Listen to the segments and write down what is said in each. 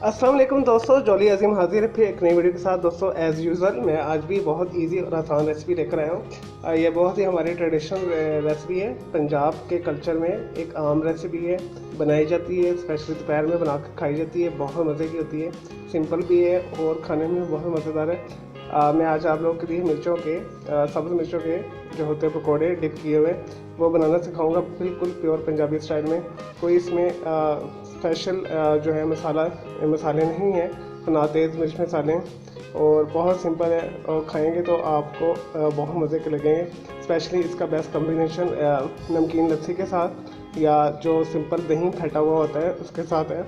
अस्सलाम वालेकुम दोस्तों, जॉली अजीम हाजिर है फिर एक नई वीडियो के साथ। दोस्तों एज़ यूज़ुअल मैं आज भी बहुत इजी और आसान रेसिपी लेकर आया हूँ। ये बहुत ही हमारी ट्रेडिशनल रेसिपी है। पंजाब के कल्चर में एक आम रेसिपी है, बनाई जाती है, स्पेशली दोपहर में बना कर खाई जाती है। बहुत मज़े की होती है, सिंपल भी है और खाने में बहुत मज़ेदार है। मैं आज आप लोगों के लिए मिर्चों के सब्ज़ मिर्चों के जो होते हैं पकौड़े डिप किए हुए, वो बनाना सिखाऊंगा बिल्कुल प्योर पंजाबी स्टाइल में। कोई इसमें स्पेशल जो है मसाले नहीं हैं, तो ना तेज़ मिर्च मसाले हैं और बहुत सिंपल है। और खाएंगे तो आपको बहुत मज़े के लगेंगे। स्पेशली इसका बेस्ट कॉम्बिनेशन नमकीन लस्सी के साथ या जो सिंपल दही फटा हुआ होता है उसके साथ है।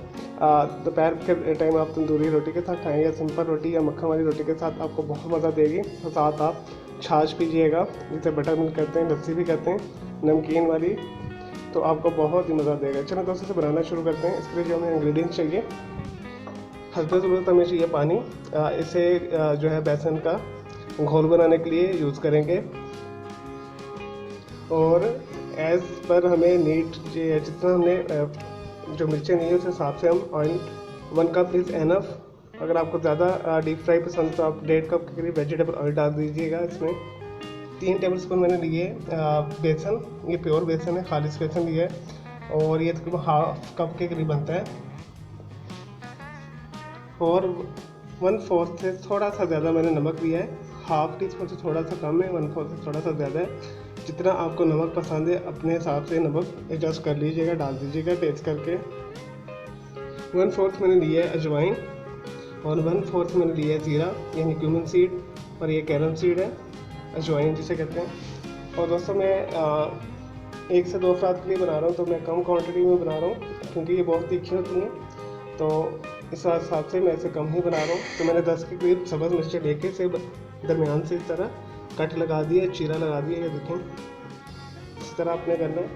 दोपहर के टाइम आप तंदूरी रोटी के साथ खाएं या सिंपल रोटी या मक्खन वाली रोटी के साथ, आपको बहुत मज़ा देगी। तो साथ आप छाछ पीजिएगा, जिसे बटर मिल्क कहते हैं, लस्सी भी कहते हैं, नमकीन वाली, तो आपको बहुत ही मज़ा देगा। चलो दोस्तों, से बनाना शुरू करते हैं। इसके लिए जो हमें इंग्रेडिएंट्स चाहिए, हल्की ज़रूरत हमें चाहिए पानी। इसे जो है बेसन का घोल बनाने के लिए यूज़ करेंगे। और एज़ पर हमें नीट जितना हमने जो मिर्चें ली है उस हिसाब से हम ऑयल 1 कप इज़ एनफ। अगर आपको ज़्यादा डीप फ्राई पसंद तो आप 1.5 कप के करीब वेजिटेबल ऑयल डाल दीजिएगा। इसमें 3 टेबल स्पून मैंने लिए बेसन, ये प्योर बेसन है, खालिश बेसन लिया है और ये तकरीबन हाफ कप के करीब बनता है। और 1/4 से थोड़ा सा ज़्यादा मैंने नमक लिया है, हाफ टी स्पून से थोड़ा सा कम है, 1/4 से थोड़ा सा ज़्यादा है। जितना आपको नमक पसंद है अपने हिसाब से नमक एडजस्ट कर लीजिएगा, डाल दीजिएगा टेस्ट करके। 1/4 मैंने लिया है अजवाइन और 1/4 मैंने लिया है ज़ीरा, यानी क्यूमिन सीड, और ये कैरम सीड है, अजवाइन जिसे कहते हैं। और दोस्तों मैं 1 से 2 अफराद के लिए बना रहा हूँ, तो मैं कम क्वांटिटी में बना रहा हूँ क्योंकि ये बहुत तीखी होती हैं, तो इस हिसाब से मैं इसे कम ही बना रहा हूँ। तो मैंने 10 के करीब सब्ज़ मिर्चें लेके इसे दरमियान से इस तरह कट लगा दिए, चीरा लगा दिया, ये देखें इस तरह आपने करना है।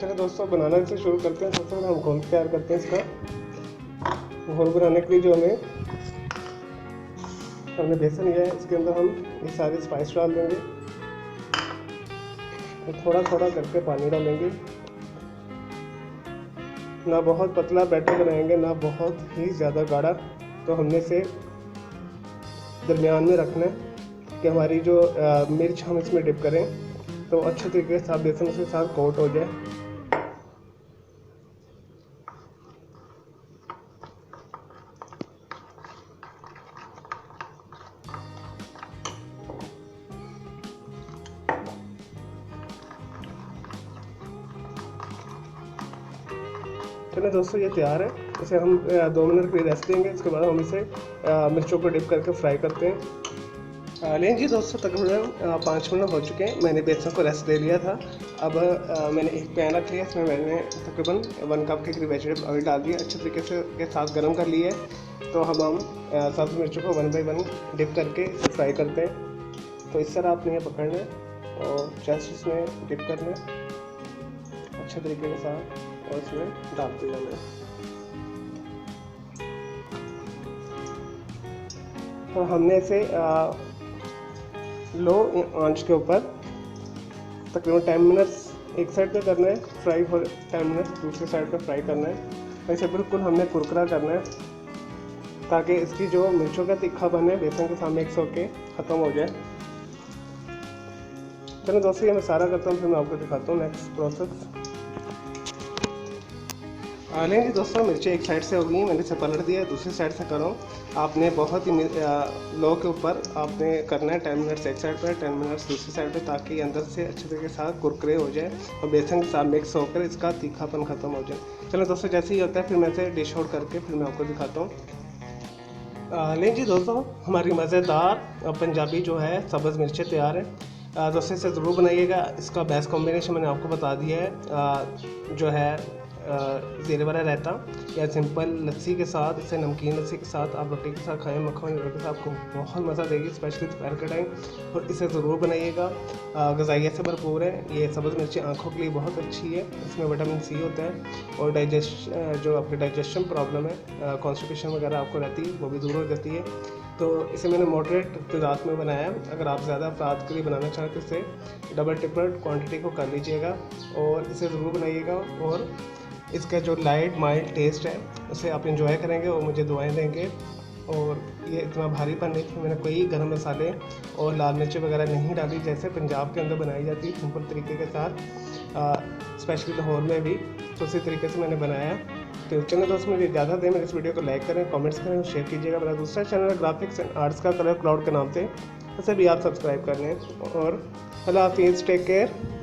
चलो दोस्तों, बनाना इसे शुरू करते हैं। सबसे पहले हम घोल तैयार करते हैं। इसका घोल बनाने के लिए जो हमने बेसन लिया है, इसके अंदर हम ये सारे स्पाइस डाल देंगे और थोड़ा थोड़ा करके पानी डालेंगे। ना बहुत पतला बैटर बनाएंगे, ना बहुत ही ज़्यादा गाढ़ा, तो हमने इसे दरमियान में रखना है कि हमारी जो मिर्च हम इसमें डिप करें तो अच्छे तरीके से बेसन के साथ कोट हो जाए। चलिए दोस्तों, ये तैयार है। इसे हम 2 मिनट के लिए रेस्ट देंगे। इसके बाद हम इसे मिर्चों को डिप करके फ्राई करते हैं। लेकिन जी दोस्तों, तकरीबन 5 मिनट हो चुके हैं। मैंने बेसन को रेस्ट दे लिया था। अब मैंने एक पैन रख लिया, इसमें मैंने तकरीबन 1 कप के करीब वेजिटेबल ऑयल डाल दिया, अच्छे तरीके से के साथ गर्म कर लिया है। तो हम सब्ज़ मिर्चों को 1 बाई 1 डिप करके इसे फ्राई करते हैं। तो इस तरह आपने ये पकड़ना है और जस्ट इसमें डिप करना है अच्छे तरीके के साथ और इसमें डालते जाना है। तो हमने इसे लो आंच के ऊपर तकरीबन 10 मिनट्स एक साइड पे करना है फ्राई, और 10 मिनट्स दूसरी साइड पे फ्राई करना है। इसे बिल्कुल हमने कुरकुरा करना है ताकि इसकी जो मिर्चों का तीखापन है बेसन के साथ मिक्स होके ख़त्म हो जाए। चलो दोस्तों, ये मैं सारा करता हूँ, फिर मैं आपको दिखाता हूँ नेक्स्ट प्रोसेस। नहीं जी दोस्तों, मिर्चें एक साइड से हो गई, मैंने इसे पलट दिया, दूसरी साइड से करो। आपने बहुत ही लो के ऊपर आपने करना है 10 मिनट्स एक साइड पर, 10 मिनट्स दूसरी साइड पे, ताकि अंदर से अच्छे तरीके के साथ कुरकुरे हो जाए और बेसन के साथ मिक्स होकर इसका तीखापन ख़त्म हो जाए। चलो दोस्तों, जैसे ही होता है फिर मैं इसे डिश आउट करके फिर मैं आपको दिखाता हूँ। लेकिन जी दोस्तों, हमारी मज़ेदार पंजाबी जो है सब्ज़ मिर्चें तैयार है। दोस्तों इसे ज़रूर बनाइएगा। इसका बेस्ट कॉम्बिनेशन मैंने आपको बता दिया है, जो है ज़ीरे वाला रायता या सिंपल लस्सी के साथ, इसे नमकीन लस्सी के साथ आप रोटी के साथ खाएं, मक्खन वाली रोटी के साथ, आपको बहुत मज़ा देगी, स्पेशली दोपहर के टाइम। और इसे ज़रूर बनाइएगा। ग़िज़ाइयत से भरपूर है। ये सब्ज़ मिर्ची आँखों के लिए बहुत अच्छी है, इसमें विटामिन सी होता है और जो आपके डाइजेशन प्रॉब्लम है, कॉन्स्टिपेशन वगैरह आपको रहती है, वो भी दूर हो जाती है। तो इसे मैंने मॉडरेट तादाद में बनाया। अगर आप ज़्यादा अफराद के लिए बनाना चाहें तो इसे डबल ट्रिपल क्वांटिटी को कर लीजिएगा और इसे ज़रूर बनाइएगा। और इसका जो लाइट माइल्ड टेस्ट है उसे आप इंजॉय करेंगे और मुझे दुआएं देंगे। और ये इतना भारी बनने थी, मैंने कोई गरम मसाले और लाल मिर्च वगैरह नहीं डाली जैसे पंजाब के अंदर बनाई जाती है सिंपल तरीके के साथ, स्पेशली लाहौर में भी। तो उसी तरीके से मैंने बनाया। तो चलो दोस्तों, मुझे इजाज़त दें, मेरे इस वीडियो को लाइक करें, कमेंट्स करें और शेयर कीजिएगा। मेरा दूसरा चैनल है ग्राफिक्स एंड आर्ट्स का कलर क्लाउड के नाम से, उसे भी आप सब्सक्राइब कर लें। और अल्लाह हाफिज़, टेक केयर।